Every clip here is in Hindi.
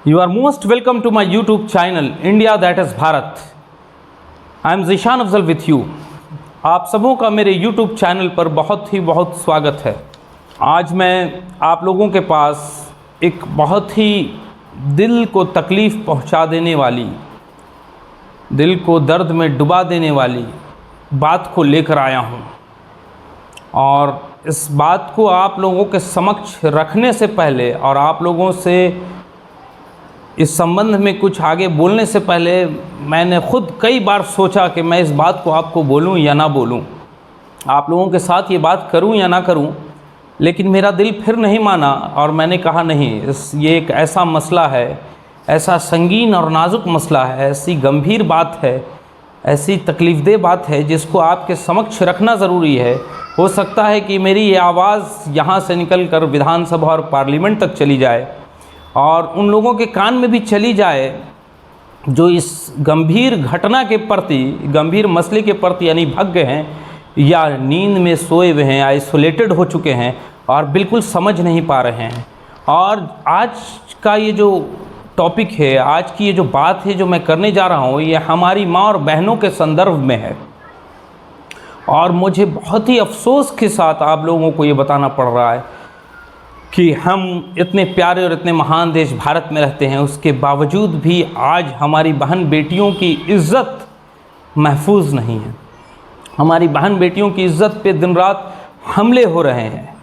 You are most welcome to my YouTube channel India that is Bharat. I am Zishan Afzal with you. आप सबों का मेरे YouTube चैनल पर बहुत स्वागत है। आज मैं आप लोगों के पास एक बहुत ही दिल को तकलीफ़ पहुंचा देने वाली, दिल को दर्द में डुबा देने वाली बात को लेकर आया हूं। और इस बात को आप लोगों के समक्ष रखने से पहले और आप लोगों से इस संबंध में कुछ आगे बोलने से पहले मैंने ख़ुद कई बार सोचा कि मैं इस बात को आपको बोलूं या ना बोलूं, आप लोगों के साथ ये बात करूं या ना करूं। लेकिन मेरा दिल फिर नहीं माना और मैंने कहा नहीं, ये एक ऐसा मसला है, ऐसा संगीन और नाजुक मसला है, ऐसी गंभीर बात है, ऐसी तकलीफ़देह बात है जिसको आपके समक्ष रखना ज़रूरी है। हो सकता है कि मेरी ये आवाज़ यहाँ से निकल कर विधानसभा और पार्लियामेंट तक चली जाए और उन लोगों के कान में भी चली जाए जो इस गंभीर घटना के प्रति, गंभीर मसले के प्रति यानी भग्न हैं या नींद में सोए हुए हैं, आइसोलेटेड हो चुके हैं और बिल्कुल समझ नहीं पा रहे हैं। और आज का ये जो टॉपिक है, आज की ये जो बात है जो मैं करने जा रहा हूँ, ये हमारी माँ और बहनों के संदर्भ में है। और मुझे बहुत ही अफसोस के साथ आप लोगों को ये बताना पड़ रहा है कि हम इतने प्यारे और इतने महान देश भारत में रहते हैं, उसके बावजूद भी आज हमारी बहन बेटियों की इज़्ज़त महफूज नहीं है। हमारी बहन बेटियों की इज़्ज़त पे दिन रात हमले हो रहे हैं।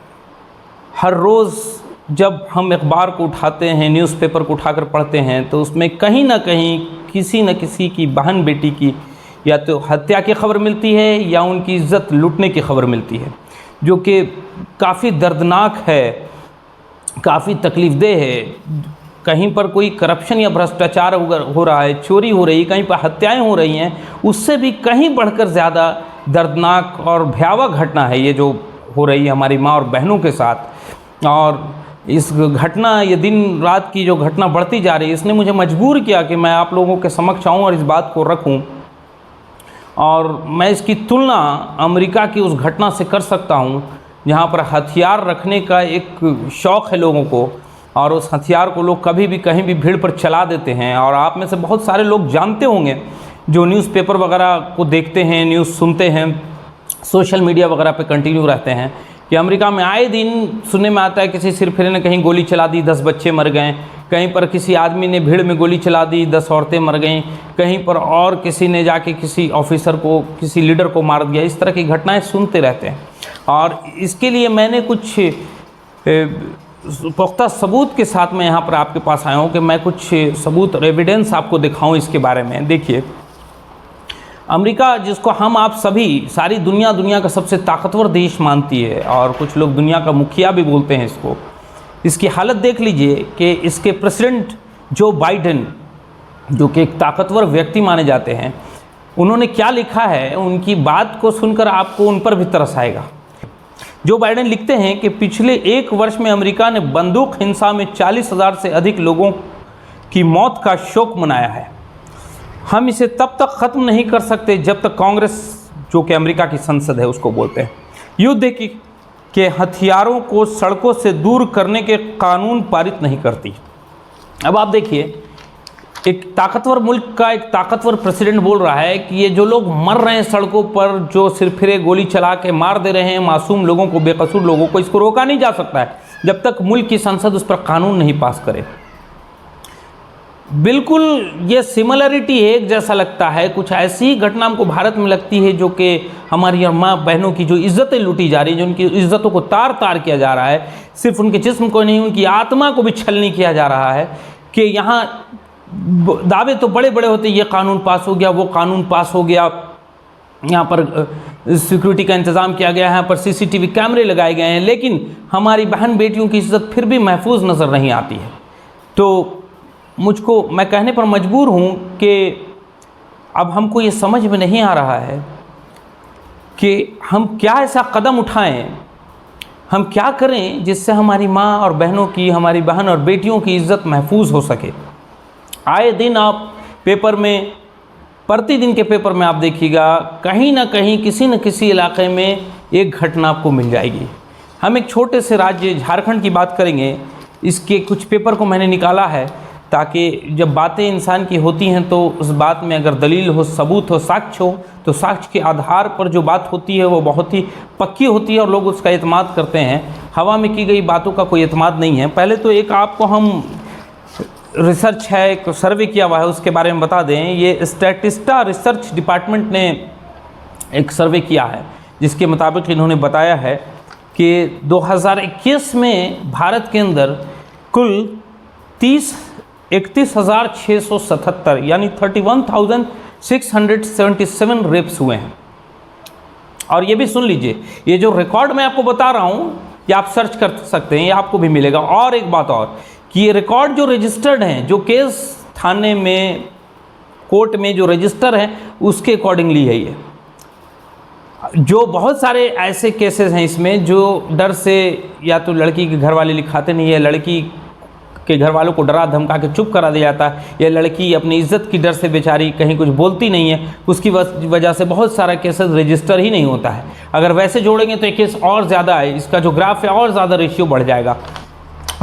हर रोज़ जब हम अखबार को उठाते हैं, न्यूज़पेपर को उठाकर पढ़ते हैं, तो उसमें कहीं ना कहीं किसी न किसी की बहन बेटी की या तो हत्या की खबर मिलती है या उनकी इज़्ज़त लूटने की खबर मिलती है, जो कि काफ़ी दर्दनाक है, काफ़ी तकलीफ़देह है। कहीं पर कोई करप्शन या भ्रष्टाचार हो रहा है, चोरी हो रही है, कहीं पर हत्याएं हो रही हैं, उससे भी कहीं बढ़कर ज़्यादा दर्दनाक और भयावह घटना है ये जो हो रही है हमारी माँ और बहनों के साथ। और इस घटना, ये दिन रात की जो घटना बढ़ती जा रही है, इसने मुझे मजबूर किया कि मैं आप लोगों के समक्ष आऊँ और इस बात को रखूँ। और मैं इसकी तुलना अमेरिका की उस घटना से कर सकता हूँ जहाँ पर हथियार रखने का एक शौक़ है लोगों को, और उस हथियार को लोग कभी भी कहीं भी भीड़ पर चला देते हैं। और आप में से बहुत सारे लोग जानते होंगे जो न्यूज़पेपर वगैरह को देखते हैं, न्यूज़ सुनते हैं, सोशल मीडिया वगैरह पे कंटिन्यू रहते हैं कि अमेरिका में आए दिन सुनने में आता है किसी सिरफिरे ने कहीं गोली चला दी, 10 बच्चे मर गए, कहीं पर किसी आदमी ने भीड़ में गोली चला दी, 10 औरतें मर गईं, कहीं पर और किसी ने जाके किसी ऑफिसर को, किसी लीडर को मार दिया। इस तरह की घटनाएं सुनते रहते हैं। और इसके लिए मैंने कुछ पुख्ता सबूत के साथ मैं यहाँ पर आपके पास आया हूँ कि मैं कुछ सबूत और एविडेंस आपको दिखाऊँ इसके बारे में। देखिए, अमेरिका जिसको हम आप सभी, सारी दुनिया का सबसे ताकतवर देश मानती है और कुछ लोग दुनिया का मुखिया भी बोलते हैं इसको, इसकी हालत देख लीजिए कि इसके प्रेसिडेंट जो बाइडेन, जो कि एक ताकतवर व्यक्ति माने जाते हैं, उन्होंने क्या लिखा है, उनकी बात को सुनकर आपको उन पर भी तरस आएगा। जो बाइडेन लिखते हैं कि पिछले 1 वर्ष में अमेरिका ने बंदूक हिंसा में 40,000 से अधिक लोगों की मौत का शोक मनाया है। हम इसे तब तक ख़त्म नहीं कर सकते जब तक कांग्रेस, जो कि अमेरिका की संसद है, उसको बोलते हैं, युद्ध के हथियारों को सड़कों से दूर करने के कानून पारित नहीं करती। अब आप देखिए, एक ताकतवर मुल्क का एक ताकतवर प्रेसिडेंट बोल रहा है कि ये जो लोग मर रहे हैं सड़कों पर, जो सिरफिरे गोली चला के मार दे रहे हैं मासूम लोगों को, बेकसूर लोगों को, इसको रोका नहीं जा सकता है जब तक मुल्क की संसद उस पर कानून नहीं पास करे। बिल्कुल ये सिमिलरिटी है, एक जैसा लगता है। कुछ ऐसी घटना हमको भारत में लगती है जो कि हमारी माँ बहनों की जो इज़्ज़तें लूटी जा रही हैं, जो उनकी इज़्ज़तों को तार तार किया जा रहा है, सिर्फ उनके जिस्म को नहीं, उनकी आत्मा को भी छलनी किया जा रहा है कि यहाँ दावे तो बड़े बड़े होते, ये कानून पास हो गया, वो कानून पास हो गया, यहाँ पर सिक्योरिटी का इंतज़ाम किया गया है, यहाँ पर CCTV कैमरे लगाए गए हैं, लेकिन हमारी बहन बेटियों की इज़्ज़त फिर भी महफूज नज़र नहीं आती है। तो मुझको, मैं कहने पर मजबूर हूँ कि अब हमको ये समझ में नहीं आ रहा है कि हम क्या ऐसा कदम उठाएं, हम क्या करें जिससे हमारी माँ और बहनों की, हमारी बहन और बेटियों की इज़्ज़त महफूज हो सके। आए दिन आप पेपर में, प्रतिदिन के पेपर में आप देखिएगा, कहीं ना कहीं किसी न किसी इलाके में एक घटना आपको मिल जाएगी। हम एक छोटे से राज्य झारखंड की बात करेंगे, इसके कुछ पेपर को मैंने निकाला है ताकि जब बातें इंसान की होती हैं तो उस बात में अगर दलील हो, सबूत हो, साक्ष्य हो, तो साक्ष्य के आधार पर जो बात होती है वो बहुत ही पक्की होती है और लोग उसका एतमाद करते हैं। हवा में की गई बातों का कोई एतमाद नहीं है। पहले तो एक आपको हम रिसर्च है, एक सर्वे किया हुआ है, उसके बारे में बता दें। ये स्टैटिस्टा रिसर्च डिपार्टमेंट ने एक सर्वे किया है जिसके मुताबिक इन्होंने बताया है कि 2021 में भारत के अंदर कुल 31,677 यानी 31,677 रेप्स हुए हैं। और ये भी सुन लीजिए, ये जो रिकॉर्ड मैं आपको बता रहा हूँ ये आप सर्च कर सकते हैं, ये आपको भी मिलेगा। और एक बात और कि ये रिकॉर्ड जो रजिस्टर्ड हैं, जो केस थाने में, कोर्ट में जो रजिस्टर हैं, उसके अकॉर्डिंगली है ये। जो बहुत सारे ऐसे केसेस हैं इसमें जो डर से या तो लड़की के घर वाले लिखाते नहीं है, लड़की के घर वालों को डरा धमका के चुप करा दिया जाता है, या लड़की अपनी इज्जत की डर से बेचारी कहीं कुछ बोलती नहीं है, उसकी वजह से बहुत सारा केसेस रजिस्टर ही नहीं होता है। अगर वैसे जोड़ेंगे तो ये केस और ज़्यादा है, इसका जो ग्राफ है और ज़्यादा रेशियो बढ़ जाएगा।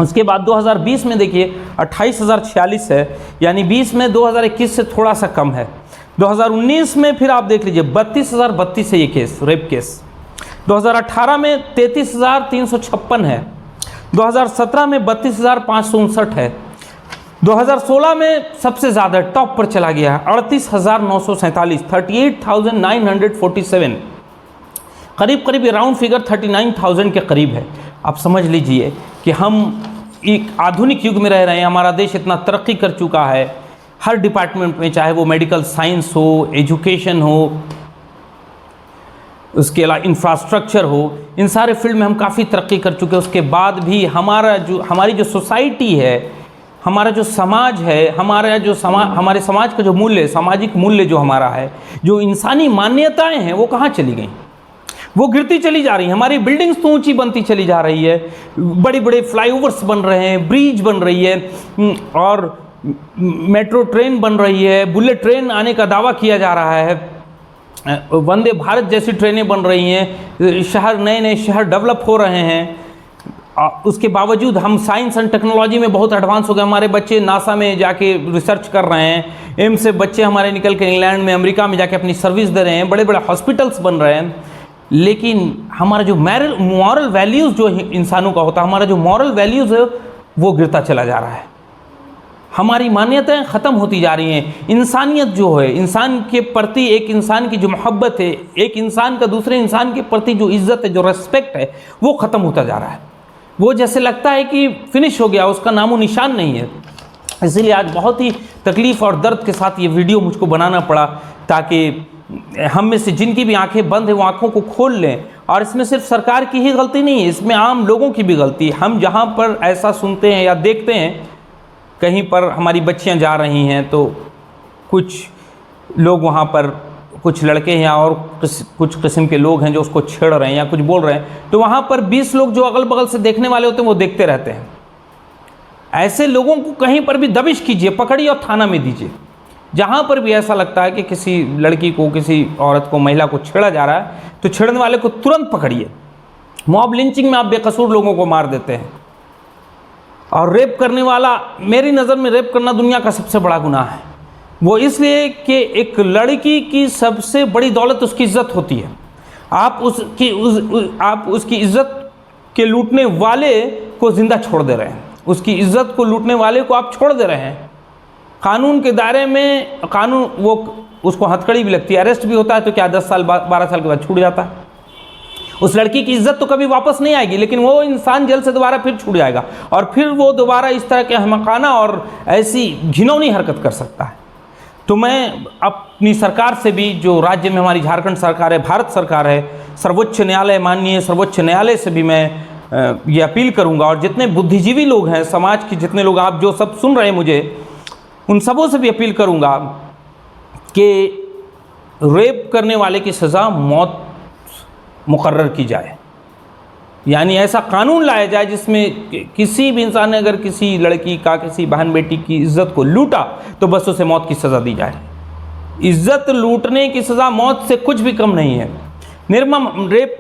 उसके बाद 2020 में देखिए 28,046 है, यानी 20 में 2021 से थोड़ा सा कम है। 2019 में फिर आप देख लीजिए 32,032 है ये केस, रेप केस। 2018 में 33,356 है। 2017 में 32,559 है। 2016 में सबसे ज़्यादा टॉप पर चला गया है 38,947, 38,947, करीब करीब राउंड फिगर 39,000 के करीब है। आप समझ लीजिए कि हम एक आधुनिक युग में रह रहे हैं। हमारा देश इतना तरक्की कर चुका है हर डिपार्टमेंट में, चाहे वो मेडिकल साइंस हो, एजुकेशन हो, उसके अलावा इंफ्रास्ट्रक्चर हो, इन सारे फील्ड में हम काफ़ी तरक्की कर चुके हैं। उसके बाद भी हमारी जो सोसाइटी है, हमारा जो समाज है, हमारे समाज का जो मूल्य, सामाजिक मूल्य जो हमारा है, जो इंसानी मान्यताएं हैं, वो कहाँ चली गई? वो गिरती चली जा रही हैं। हमारी बिल्डिंग्स तो ऊंची बनती चली जा रही है, बड़े बड़े फ्लाईओवर्स बन रहे हैं, ब्रिज बन रही है, और मेट्रो ट्रेन बन रही है, बुलेट ट्रेन आने का दावा किया जा रहा है, वंदे भारत जैसी ट्रेनें बन रही हैं, शहर, नए नए शहर डेवलप हो रहे हैं। उसके बावजूद हम साइंस एंड टेक्नोलॉजी में बहुत एडवांस हो गए। हमारे बच्चे नासा में जाके रिसर्च कर रहे हैं, एम्स से बच्चे हमारे निकल के इंग्लैंड में, अमेरिका में जाके अपनी सर्विस दे रहे हैं, बड़े बड़े हॉस्पिटल्स बन रहे हैं। लेकिन हमारा जो मॉरल वैल्यूज़ जो इंसानों का होता है, हमारा जो मॉरल वैल्यूज़ है वो गिरता चला जा रहा है। हमारी मान्यताएं ख़त्म होती जा रही हैं। इंसानियत जो है, इंसान के प्रति, एक इंसान की जो मोहब्बत है, एक इंसान का दूसरे इंसान के प्रति जो इज़्ज़त है, जो रेस्पेक्ट है, वो ख़त्म होता जा रहा है। वो जैसे लगता है कि फिनिश हो गया, उसका नामो निशान नहीं है। इसीलिए आज बहुत ही तकलीफ़ और दर्द के साथ ये वीडियो मुझको बनाना पड़ा, ताकि हम में से जिनकी भी आंखें बंद हैं वो आंखों को खोल लें। और इसमें सिर्फ सरकार की ही गलती नहीं है, इसमें आम लोगों की भी गलती है। हम जहाँ पर ऐसा सुनते हैं या देखते हैं, कहीं पर हमारी बच्चियां जा रही हैं तो कुछ लोग वहाँ पर, कुछ लड़के हैं और कुछ किस्म के लोग हैं जो उसको छेड़ रहे हैं या कुछ बोल रहे हैं, तो वहाँ पर 20 लोग जो अगल बगल से देखने वाले होते हैं वो देखते रहते हैं। ऐसे लोगों को कहीं पर भी दबिश कीजिए, पकड़िए और थाना में दीजिए। जहाँ पर भी ऐसा लगता है कि किसी लड़की को, किसी औरत को, महिला को छेड़ा जा रहा है, तो छेड़ने वाले को तुरंत पकड़िए। मॉब लिंचिंग में आप बेकसूर लोगों को मार देते हैं। और रेप करने वाला, मेरी नज़र में रेप करना दुनिया का सबसे बड़ा गुनाह है। वो इसलिए कि एक लड़की की सबसे बड़ी दौलत उसकी इज्जत होती है। आप उसकी इज्जत के लूटने वाले को जिंदा छोड़ दे रहे हैं, उसकी इज्जत को लूटने वाले को आप छोड़ दे रहे हैं। कानून के दायरे में, कानून वो उसको हथकड़ी भी लगती है, अरेस्ट भी होता है, तो क्या 10 साल 12 साल के बाद छूट जाता है। उस लड़की की इज्जत तो कभी वापस नहीं आएगी, लेकिन वो इंसान जेल से दोबारा फिर छूट जाएगा और फिर वो दोबारा इस तरह के अहमकाना और ऐसी घिनौनी हरकत कर सकता है। तो मैं अपनी सरकार से भी, जो राज्य में हमारी झारखंड सरकार है, भारत सरकार है, सर्वोच्च न्यायालय, माननीय सर्वोच्च न्यायालय से भी मैं ये अपील करूँगा, और जितने बुद्धिजीवी लोग हैं समाज के, जितने लोग आप जो सब सुन रहे हैं मुझे, उन सबों से भी अपील करूँगा कि रेप करने वाले की सज़ा मौत मुकर्रर की जाए। यानी ऐसा कानून लाया जाए जिसमें किसी भी इंसान ने अगर किसी लड़की का, किसी बहन बेटी की इज्जत को लूटा तो बस उसे मौत की सज़ा दी जाए। इज्जत लूटने की सज़ा मौत से कुछ भी कम नहीं है। निर्मम रेप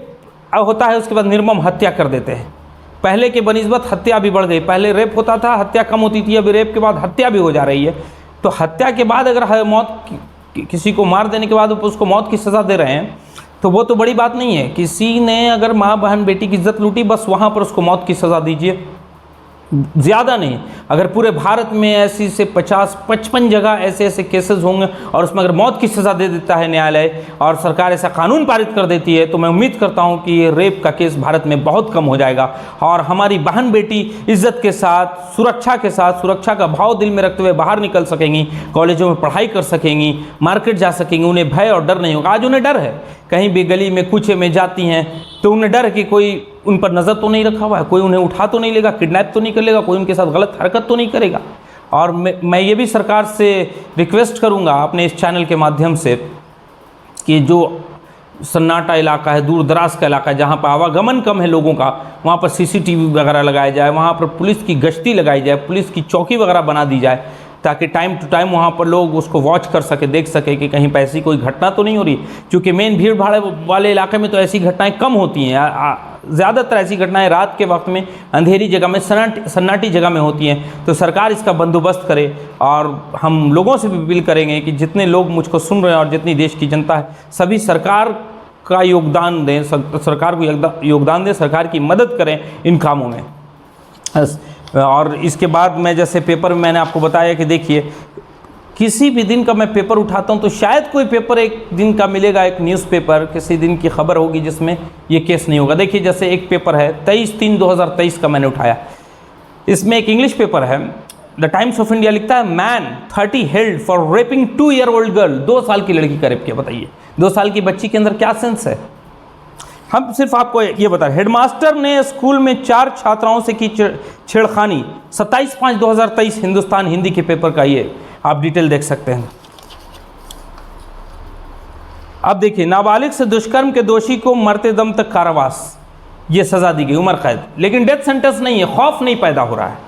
होता है, उसके बाद निर्मम हत्या कर देते हैं। पहले के बनिस्बत हत्या भी बढ़ गई। पहले रेप होता था, हत्या कम होती थी, अभी रेप के बाद हत्या भी हो जा रही है। तो हत्या के बाद अगर मौत, किसी को मार देने के बाद उसको मौत की सज़ा दे रहे हैं तो वो तो बड़ी बात नहीं है। किसी ने अगर माँ बहन बेटी की इज्जत लूटी, बस वहाँ पर उसको मौत की सज़ा दीजिए, ज़्यादा नहीं। अगर पूरे भारत में ऐसी से 50-55 जगह ऐसे केसेस होंगे और उसमें अगर मौत की सज़ा दे देता है न्यायालय और सरकार ऐसा कानून पारित कर देती है, तो मैं उम्मीद करता हूं कि ये रेप का केस भारत में बहुत कम हो जाएगा और हमारी बहन बेटी इज्जत के साथ, सुरक्षा के साथ, सुरक्षा का भाव दिल में रखते हुए बाहर निकल सकेंगी, कॉलेजों में पढ़ाई कर सकेंगी, मार्केट जा सकेंगी, उन्हें भय और डर नहीं होगा। आज उन्हें डर है, कहीं भी गली में कुछ में जाती हैं तो उन्हें डर है कि कोई उन पर नज़र तो नहीं रखा हुआ है, कोई उन्हें उठा तो नहीं लेगा, किडनैप तो नहीं कर लेगा, कोई उनके साथ गलत हरकत तो नहीं करेगा। और मैं ये भी सरकार से रिक्वेस्ट करूंगा अपने इस चैनल के माध्यम से कि जो सन्नाटा इलाका है, दूर दराज का इलाका है, जहाँ पर आवागमन कम है लोगों का, वहाँ पर CCTV वगैरह लगाया जाए, वहाँ पर पुलिस की गश्ती लगाई जाए, पुलिस की चौकी वगैरह बना दी जाए, ताकि टाइम टू टाइम वहाँ पर लोग उसको वॉच कर सके, देख सके कि कहीं पर ऐसी कोई घटना तो नहीं हो रही। क्योंकि मेन भीड़ भाड़ वाले इलाके में तो ऐसी घटनाएं कम होती हैं, ज़्यादातर ऐसी घटनाएं रात के वक्त में, अंधेरी जगह में, सन्नाटी जगह में होती हैं। तो सरकार इसका बंदोबस्त करे और हम लोगों से भी अपील करेंगे कि जितने लोग मुझको सुन रहे हैं और जितनी देश की जनता है, सभी सरकार का योगदान दें, सरकार को योगदान दें, सरकार की मदद करें इन कामों में। और इसके बाद मैं जैसे पेपर में मैंने आपको बताया कि देखिए, किसी भी दिन का मैं पेपर उठाता हूं तो शायद कोई पेपर एक दिन का मिलेगा, एक न्यूज़पेपर किसी दिन की खबर होगी जिसमें ये केस नहीं होगा। देखिए जैसे एक पेपर है 23/3/2023 का मैंने उठाया, इसमें एक इंग्लिश पेपर है, द टाइम्स ऑफ इंडिया लिखता है man 30 held for rapping 2-year-old girl. 2 साल की लड़की का रेप किया। बताइए 2 साल की बच्ची के अंदर क्या सेंस है। हम सिर्फ आपको ये बता रहे, हेडमास्टर ने स्कूल में 4 छात्राओं से की छेड़खानी। 27/5/2023 हिंदुस्तान हिंदी के पेपर का ये आप डिटेल देख सकते हैं। अब देखिए, नाबालिग से दुष्कर्म के दोषी को मरते दम तक कारावास, ये सजा दी गई, उम्र कैद। लेकिन डेथ सेंटेंस नहीं है, खौफ नहीं पैदा हो रहा है,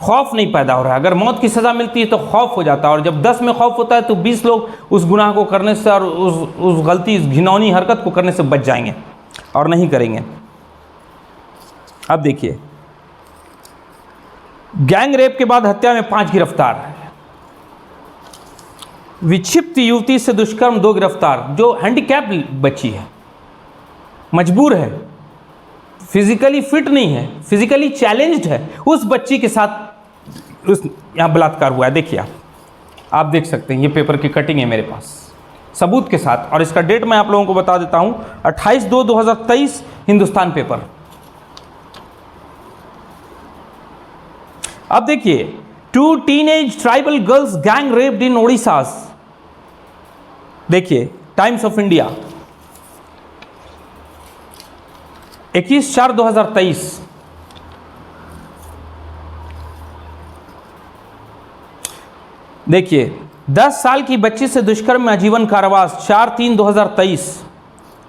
खौफ नहीं पैदा हो रहा है। अगर मौत की सज़ा मिलती है तो खौफ हो जाता है, और जब 10 में खौफ होता है तो 20 लोग उस गुनाह को करने से और उस गलती, इस घिनौनी हरकत को करने से बच जाएंगे और नहीं करेंगे। अब देखिए, गैंग रेप के बाद हत्या में 5 गिरफ्तार, विक्षिप्त युवती से दुष्कर्म 2 गिरफ्तार। जो हैंडीकैप बच्ची है, मजबूर है, फिजिकली फिट नहीं है, फिजिकली चैलेंज्ड है, उस बच्ची के साथ यहाँ बलात्कार हुआ है। देखिए आप देख सकते हैं, ये पेपर की कटिंग है मेरे पास सबूत के साथ, और इसका डेट मैं आप लोगों को बता देता हूं, 28/2/2023 हिंदुस्तान पेपर। अब देखिए, 2 teenage tribal girls gang raped in Odisha. देखिए टाइम्स ऑफ इंडिया 21/4/2023। देखिए 10 साल की बच्ची से दुष्कर्म में आजीवन कारावास, 4/3/2023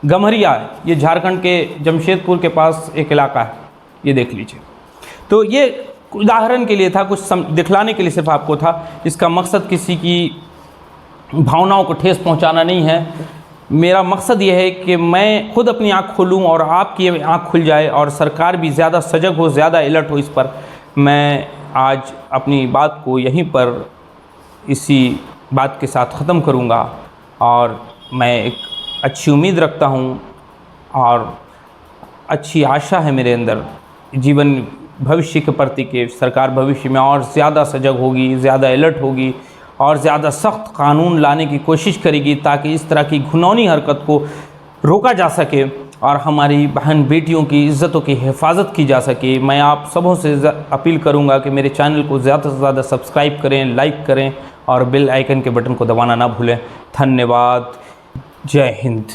गम्हरिया, ये झारखंड के जमशेदपुर के पास एक इलाका है, ये देख लीजिए। तो ये उदाहरण के लिए था, कुछ दिखलाने के लिए सिर्फ आपको था। इसका मकसद किसी की भावनाओं को ठेस पहुंचाना नहीं है। मेरा मकसद ये है कि मैं खुद अपनी आँख खोलूँ और आपकी आँख खुल जाए और सरकार भी ज़्यादा सजग हो, ज़्यादा अलर्ट हो इस पर। मैं आज अपनी बात को यहीं पर इसी बात के साथ ख़त्म करूँगा, और मैं एक अच्छी उम्मीद रखता हूँ और अच्छी आशा है मेरे अंदर जीवन भविष्य के प्रति कि सरकार भविष्य में और ज़्यादा सजग होगी, ज़्यादा अलर्ट होगी और ज़्यादा सख्त कानून लाने की कोशिश करेगी, ताकि इस तरह की घिनौनी हरकत को रोका जा सके और हमारी बहन बेटियों की इज़्ज़तों की हिफाजत की जा सके। मैं आप सबों से अपील करूंगा कि मेरे चैनल को ज़्यादा से ज़्यादा सब्सक्राइब करें, लाइक करें और बेल आइकन के बटन को दबाना ना भूलें। धन्यवाद। जय हिंद।